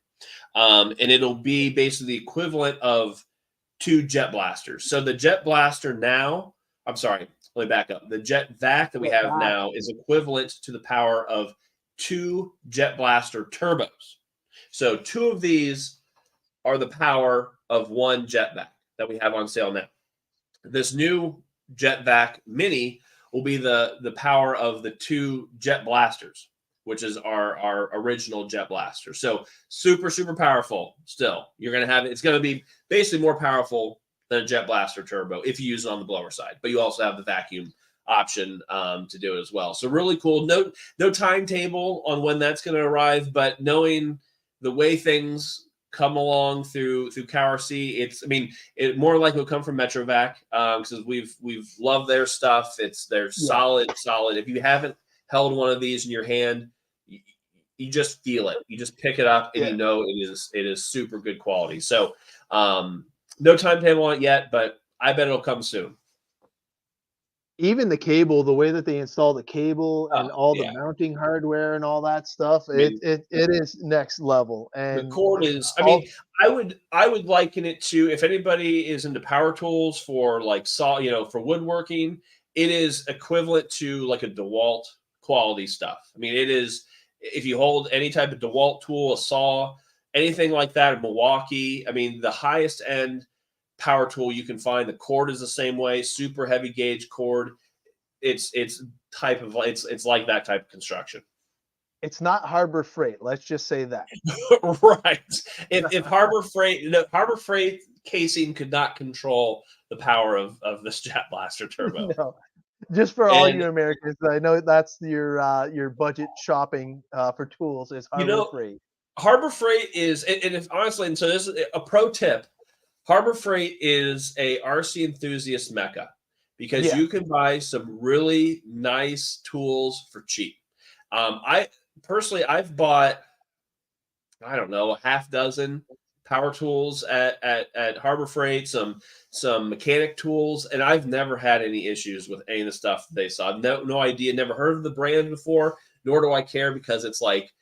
And it'll be basically the equivalent of 2 Jet Blasters. So the Jet Blaster now, I'm sorry, let me back up. The Jet Vac that we have now is equivalent to the power of 2 Jet Blaster Turbos. So 2 of these are the power of 1 Jet Vac that we have on sale now. This new Jet Vac Mini will be the power of the 2 Jet Blasters, which is our original Jet Blaster. So super, super powerful still. You're going to have, it's going to be basically more powerful than a Jet Blaster Turbo if you use it on the blower side. But you also have the vacuum option to do it as well. So really cool. No timetable on when that's going to arrive, but knowing the way things come along through CowRC, it more likely will come from Metrovac because we've loved their stuff. They're solid. If you haven't held one of these in your hand, you just feel it. You just pick it up and it is super good quality. So no timetable on it yet, but I bet it'll come soon. Even the cable, the way that they install the cable and all the mounting hardware and all that stuff, it is next level. And the cord is, I would liken it to, if anybody is into power tools for like saw, for woodworking, it is equivalent to like a DeWalt quality stuff. It is, if you hold any type of DeWalt tool, a saw, anything like that, a Milwaukee, the highest end power tool you can find. The cord is the same way, super heavy gauge cord. It's like that type of construction. It's not Harbor Freight. Let's just say that. Right. If Harbor Freight casing could not control the power of this Jet Blaster Turbo. No. Just for all you Americans, I know that's your budget shopping for tools is Harbor Freight. Harbor Freight is, and if honestly, and so this is a pro tip. Harbor Freight is a RC enthusiast mecca because you can buy some really nice tools for cheap. I've bought, I don't know, a half dozen power tools at Harbor Freight, some mechanic tools, and I've never had any issues with any of the stuff that they saw. No idea, never heard of the brand before, nor do I care because it's like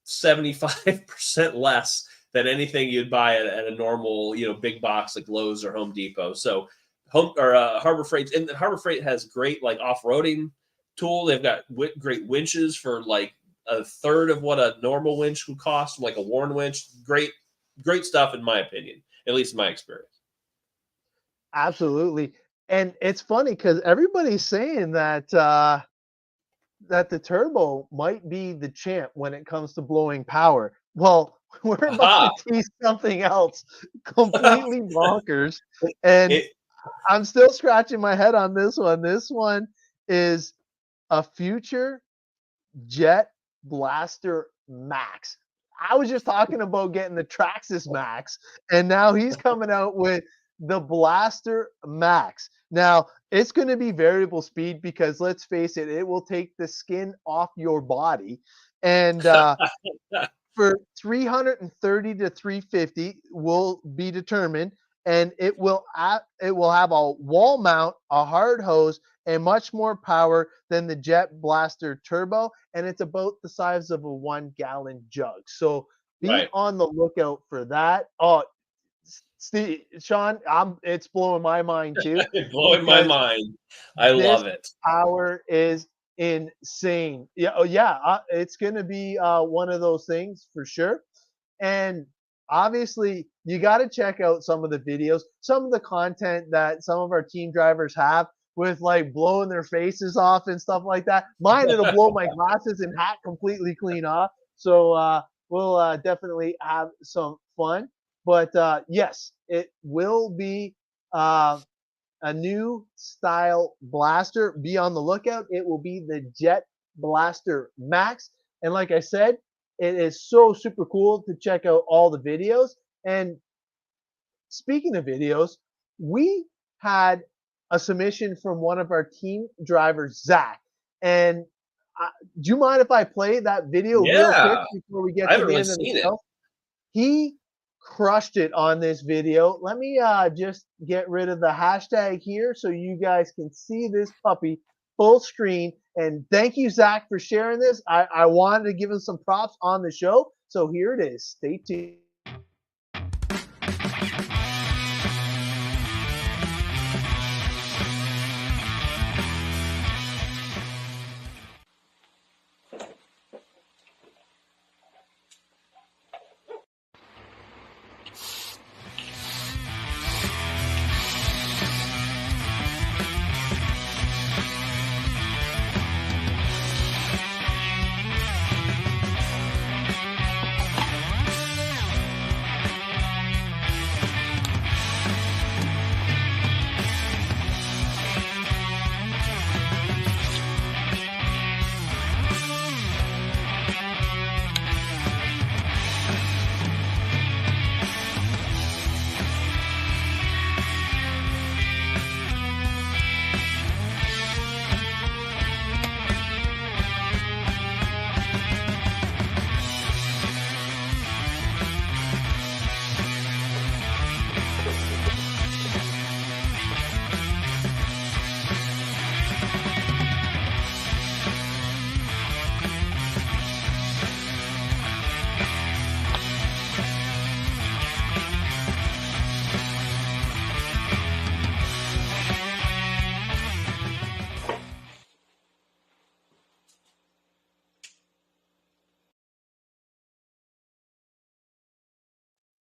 75% less than anything you'd buy at a normal, big box like Lowe's or Home Depot. So Harbor Freight, and Harbor Freight has great like off-roading tool. They've got great winches for like a third of what a normal winch would cost, like a Warn winch. Great stuff in my opinion, at least in my experience. Absolutely. And it's funny because everybody's saying that that the Turbo might be the champ when it comes to blowing power. Well, we're about to tease something else completely bonkers. And I'm still scratching my head on this one. This one is a future Jet Blaster Max. I was just talking about getting the Traxxas Max, and now he's coming out with the Blaster Max. Now, it's going to be variable speed because let's face it, it will take the skin off your body. And for 330 to 350 will be determined, and it will have a wall mount, a hard hose, and much more power than the Jet Blaster Turbo, and it's about the size of a 1-gallon jug. So be Right. on the lookout for that. Steve, Sean, it's blowing my mind too. Blowing my Because mind. I this love it. power is insane. Yeah, oh yeah, it's gonna be one of those things for sure. And obviously, you got to check out some of the videos, some of the content that some of our team drivers have with like blowing their faces off and stuff like that. Mine, it'll blow my glasses and hat completely clean off. So we'll definitely have some fun. But yes, it will be a new style blaster. Be on the lookout. It will be the Jet Blaster Max. And like I said, it is so super cool to check out all the videos. And speaking of videos, we had a submission from one of our team drivers, Zack. And do you mind if I play that video real quick Yeah. before we get I to haven't the really end of the seen it. show? He crushed it on this video. Let me just get rid of the hashtag here so you guys can see this puppy full screen. And thank you, Zack, for sharing this. I wanted to give him some props on the show. So here it is. Stay tuned.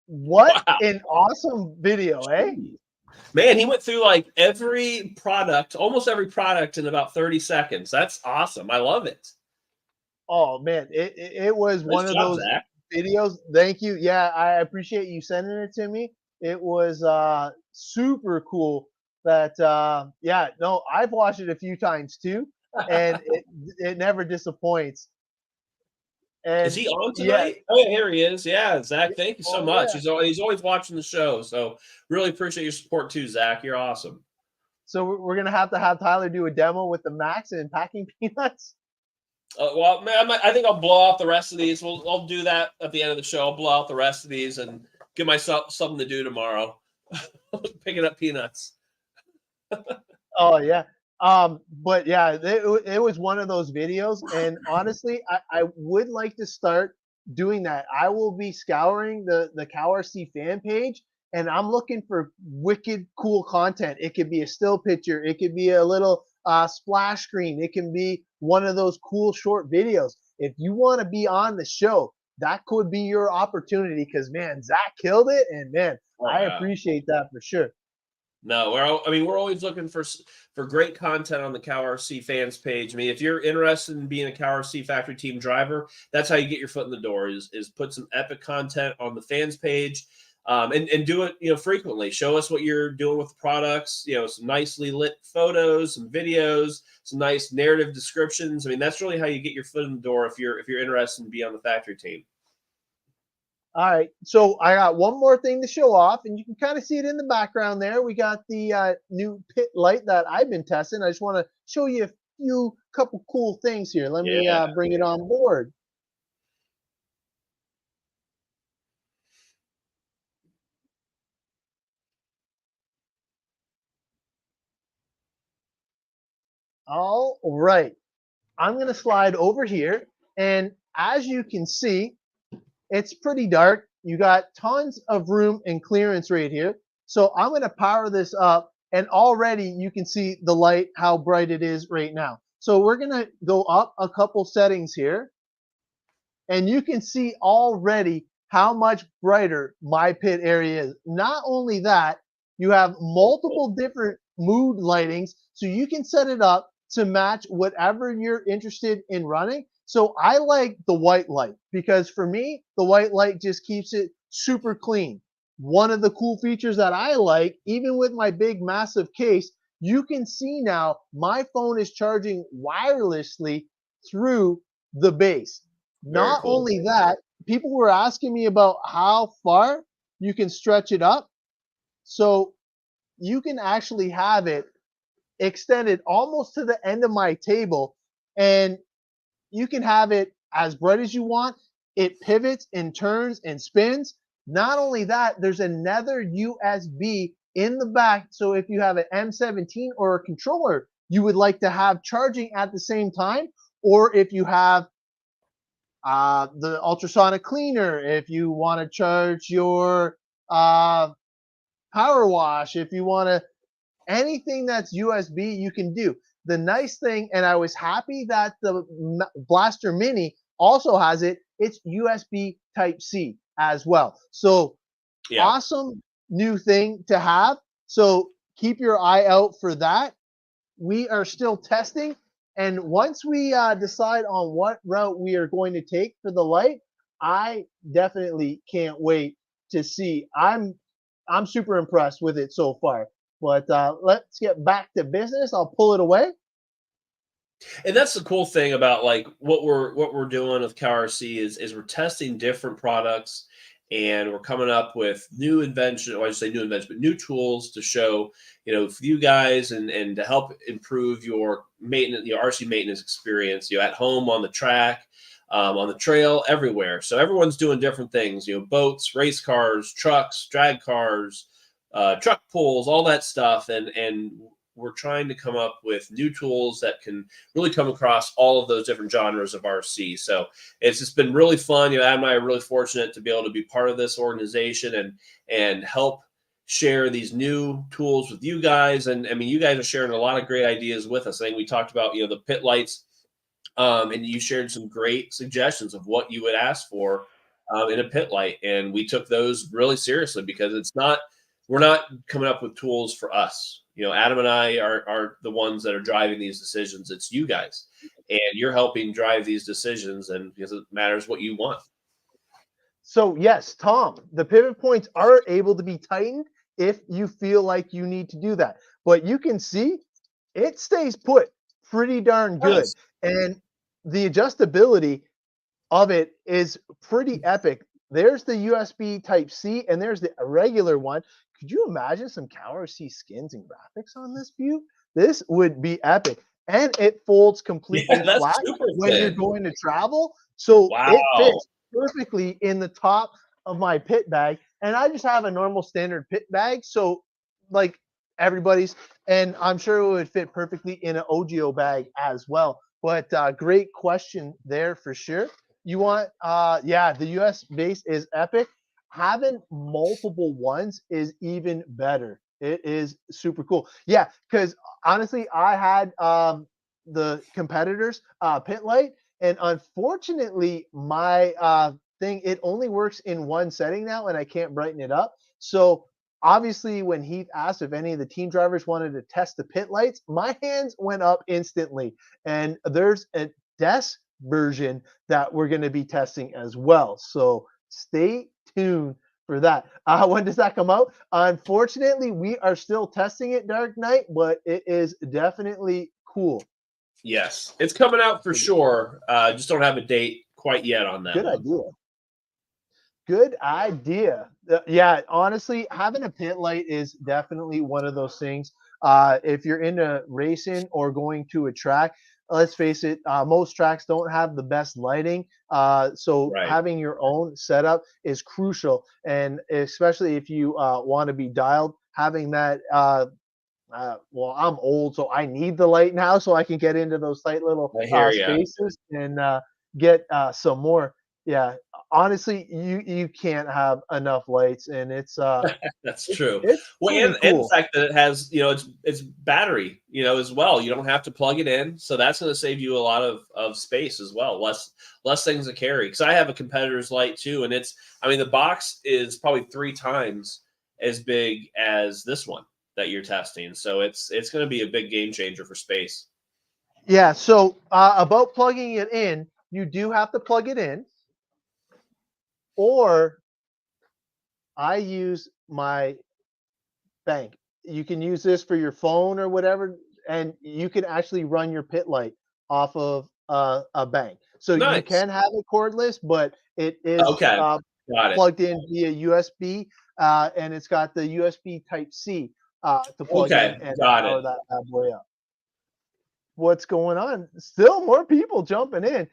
What Wow. an awesome video, eh? Man, he went through like every product, almost every product in about 30 seconds. That's awesome. I love it. Oh man, it was one Nice of job, those Zack. videos. Thank you. Yeah, I appreciate you sending it to me. It was super cool that yeah, no, I've watched it a few times too, and it never disappoints. Is And he on yeah, tonight? Oh, yeah, here he is. Yeah, Zack, thank you so oh much. yeah. He's always watching the show. So really appreciate your support too, Zack. You're awesome. So we're gonna have to have Tyler do a demo with the Max and packing peanuts. Well, man, I think I'll blow out the rest of these. I'll do that at the end of the show. I'll blow out the rest of these and give myself something to do tomorrow. Picking up peanuts. Oh yeah. But yeah, it was one of those videos, and honestly, I would like to start doing that. I will be scouring the CowRC fan page, and I'm looking for wicked cool content. It could be a still picture, it could be a little splash screen, it can be one of those cool short videos. If you want to be on the show, that could be your opportunity because man, Zack killed it, and man, Oh, I yeah. appreciate that for sure. No, we're always looking for great content on the CowRC fans page. I mean, if you're interested in being a CowRC Factory Team driver, that's how you get your foot in the door. Is put some epic content on the fans page, and do it frequently. Show us what you're doing with the products. Some nicely lit photos, some videos, some nice narrative descriptions. I mean, that's really how you get your foot in the door if you're interested in being on the factory team. All right, so I got one more thing to show off, and you can kind of see it in the background there. We got the new pit light that I've been testing. I just want to show you a couple cool things here. Let me Yeah. bring it on board. All right, I'm going to slide over here, and as you can see, it's pretty dark. You got tons of room and clearance right here. So I'm going to power this up, and already you can see the light, how bright it is right now. So we're going to go up a couple settings here, and you can see already how much brighter my pit area is. Not only that, you have multiple different mood lightings, so you can set it up to match whatever you're interested in running. So I like the white light because for me, the white light just keeps it super clean. One of the cool features that I like, even with my big massive case, you can see now my phone is charging wirelessly through the base. Not cool. only that, people were asking me about how far you can stretch it up. So you can actually have it extended almost to the end of my table, and you can have it as bright as you want. It pivots and turns and spins. Not only that, there's another USB in the back. So if you have an M17 or a controller you would like to have charging at the same time, or if you have the ultrasonic cleaner, if you want to charge your power wash, if you want to, anything that's USB, you can do. The nice thing, and I was happy that the Blaster Mini also has it, it's USB Type-C as well. So awesome new thing to have. So keep your eye out for that. We are still testing. And once we decide on what route we are going to take for the light, I definitely can't wait to see. I'm super impressed with it so far. But let's get back to business. I'll pull it away. And that's the cool thing about like what we're doing with CowRC is we're testing different products, and we're coming up with new invention, or I should say new invention, but new tools to show, for you guys and to help improve your maintenance, your RC maintenance experience, at home, on the track, on the trail, everywhere. So everyone's doing different things, boats, race cars, trucks, drag cars, truck pulls, all that stuff. And we're trying to come up with new tools that can really come across all of those different genres of RC. So it's just been really fun. Adam and I are really fortunate to be able to be part of this organization and help share these new tools with you guys. And I mean, you guys are sharing a lot of great ideas with us. I think we talked about, the pit lights, and you shared some great suggestions of what you would ask for in a pit light. And we took those really seriously because we're not coming up with tools for us. Adam and I are the ones that are driving these decisions. It's you guys, and you're helping drive these decisions, and because it matters what you want. So yes, Tom, the pivot points are able to be tightened if you feel like you need to do that. But you can see it stays put pretty darn good. Nice. And the adjustability of it is pretty epic. There's the USB Type-C, and there's the regular one. Could you imagine some CowRC skins and graphics on this view? This would be epic. And it folds completely flat when you're going to travel. So it fits perfectly in the top of my pit bag. And I just have a normal standard pit bag. So like everybody's, and I'm sure it would fit perfectly in an OGO bag as well. But great question there for sure. You want, the US base is epic. Having multiple ones is even better. It is super cool. Yeah, because honestly, I had the competitors pit light, and unfortunately, my thing, it only works in one setting now, and I can't brighten it up. So obviously, when Heath asked if any of the team drivers wanted to test the pit lights, my hands went up instantly. And there's a DES version that we're going to be testing as well. So stay tuned for that. When does that come out? Unfortunately, we are still testing it, Dark Knight, but it is definitely cool. Yes, it's coming out for sure. Just don't have a date quite yet on that. Good idea. Good idea. Yeah, honestly, having a pit light is definitely one of those things. If you're into racing or going to a track, let's face it, most tracks don't have the best lighting. So having your own setup is crucial. And especially if you want to be dialed, having that, well, I'm old, so I need the light now so I can get into those tight little spaces and get some more Yeah, honestly, you can't have enough lights, and That's true. it's Well, pretty and the cool. fact that it has, it's battery, as well. You don't have to plug it in, so that's going to save you a lot of space as well. Less things to carry. Because I have a competitor's light too, and the box is probably 3 times as big as this one that you're testing. So it's going to be a big game changer for space. Yeah. So about plugging it in, you do have to plug it in, or I use my bank. You can use this for your phone or whatever, and you can actually run your pit light off of a bank. So you Nice. can have it cordless, but it is Okay. Got it. plugged in via USB, and it's got the USB Type C to plug in Okay. and Got power it. that bad boy up. What's going on? Still more people jumping in.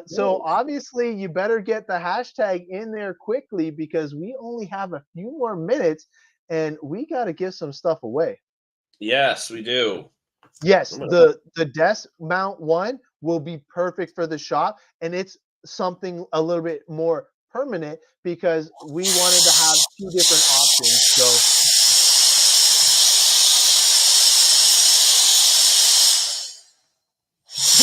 So Nice. obviously you better get the hashtag in there quickly because we only have a few more minutes and we got to give some stuff away. Yes, we do. Yes, I'm gonna- the desk mount one will be perfect for the shop, and it's something a little bit more permanent because we wanted to have two different options. So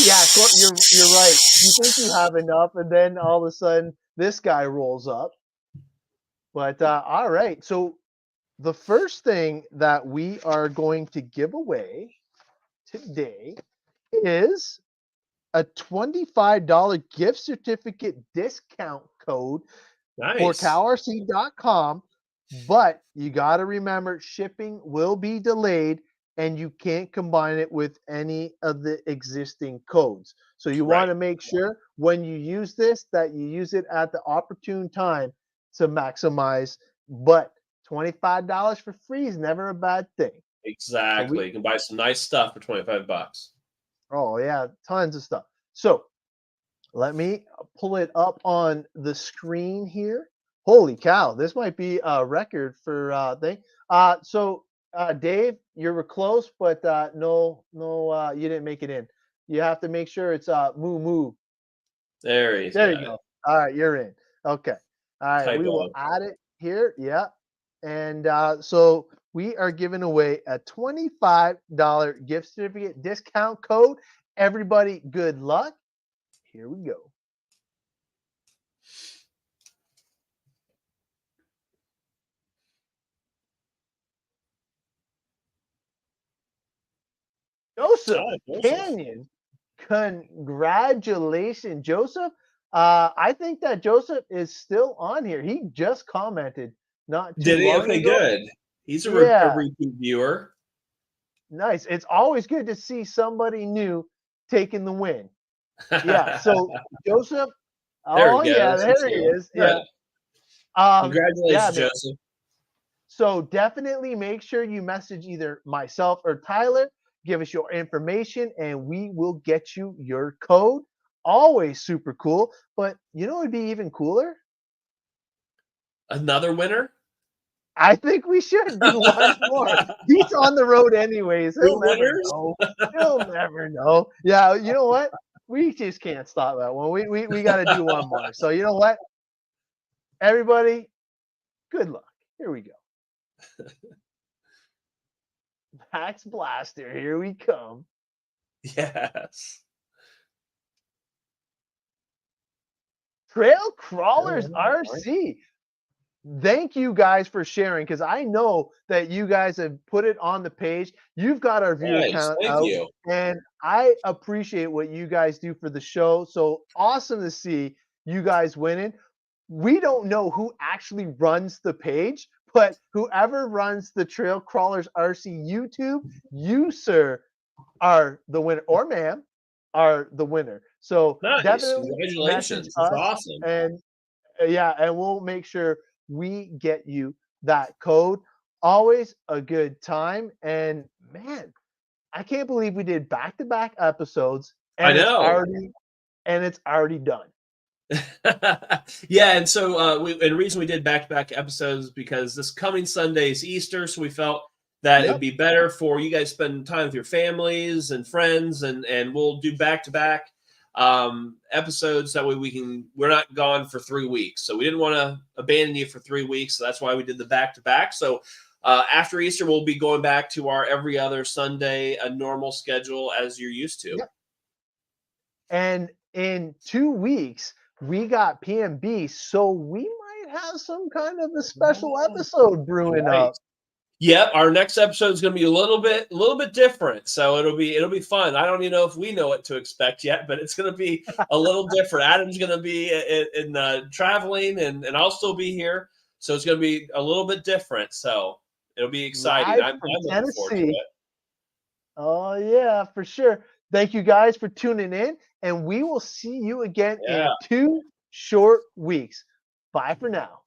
yeah, you're right. You think you have enough, and then all of a sudden this guy rolls up. But all right, so the first thing that we are going to give away today is a $25 gift certificate discount code for Nice. CowRC.com. But you got to remember shipping will be delayed and you can't combine it with any of the existing codes. So you want Right. to make sure when you use this that you use it at the opportune time to maximize. But $25 for free is never a bad thing. So Exactly. You can buy some nice stuff for $25. oh yeah, tons of stuff. So let me pull it up on the screen here. Holy cow, this might be a record for thing. Dave, you were close, but no, you didn't make it in. You have to make sure it's moo moo. There he's There you got it. go. All right, you're in. Okay. All right, we will Typo. add it here. Yeah. And so we are giving away a $25 gift certificate discount code. Everybody, good luck. Here we go. Joseph Oh, Joseph. Canyon. Congratulations, Joseph. I think that Joseph is still on here. He just commented not too Did he? long Okay, ago. good. He's a Yeah, repeat viewer. nice. It's always good to see somebody new taking the win. Yeah. So Joseph, There oh we yeah, go. there he is. Yeah. Good. Yeah, Congratulations, man. Joseph. So definitely make sure you message either myself or Tyler. Give us your information, and we will get you your code. Always super cool. But you know what would be even cooler? Another winner? I think we should do one more. He's on the road anyways. He'll Two never winners? know. He'll never know. Yeah, you know what? We just can't stop that one. We got to do one more. So you know what? Everybody, good luck. Here we go. Max Blaster. Here we come. Yes. Trail Crawlers RC. Thank you guys for sharing because I know that you guys have put it on the page. You've got our viewer Nice. count Thank out, you. and I appreciate what you guys do for the show. So awesome to see you guys winning. We don't know who actually runs the page, but whoever runs the Trail Crawlers RC YouTube, you, sir, are the winner, or ma'am, are the winner. So Nice. definitely message Congratulations. That's us awesome. and yeah, and we'll make sure we get you that code. Always a good time. And man, I can't believe we did back-to-back episodes I and know. it's already done. Yeah, and so and the reason we did back-to-back episodes is because this coming Sunday is Easter, so we felt that it would Yep. be better for you guys to spend time with your families and friends, and we'll do back-to-back episodes. That way we're not gone for 3 weeks. So we didn't want to abandon you for 3 weeks. So that's why we did the back-to-back. So after Easter, we'll be going back to our every other Sunday, a normal schedule as you're used to. Yep. And in 2 weeks, we got PMB, so we might have some kind of a special episode brewing up. Yep, our next episode is going to be a little bit different, so it'll be fun. I don't even know if we know what to expect yet, but it's going to be a little different. Adam's going to be in traveling, and I'll still be here, so it's going to be a little bit different. So it'll be exciting. I'm looking forward to it. Oh yeah, for sure. Thank you guys for tuning in, and we will see you again in 2 short weeks. Bye for now.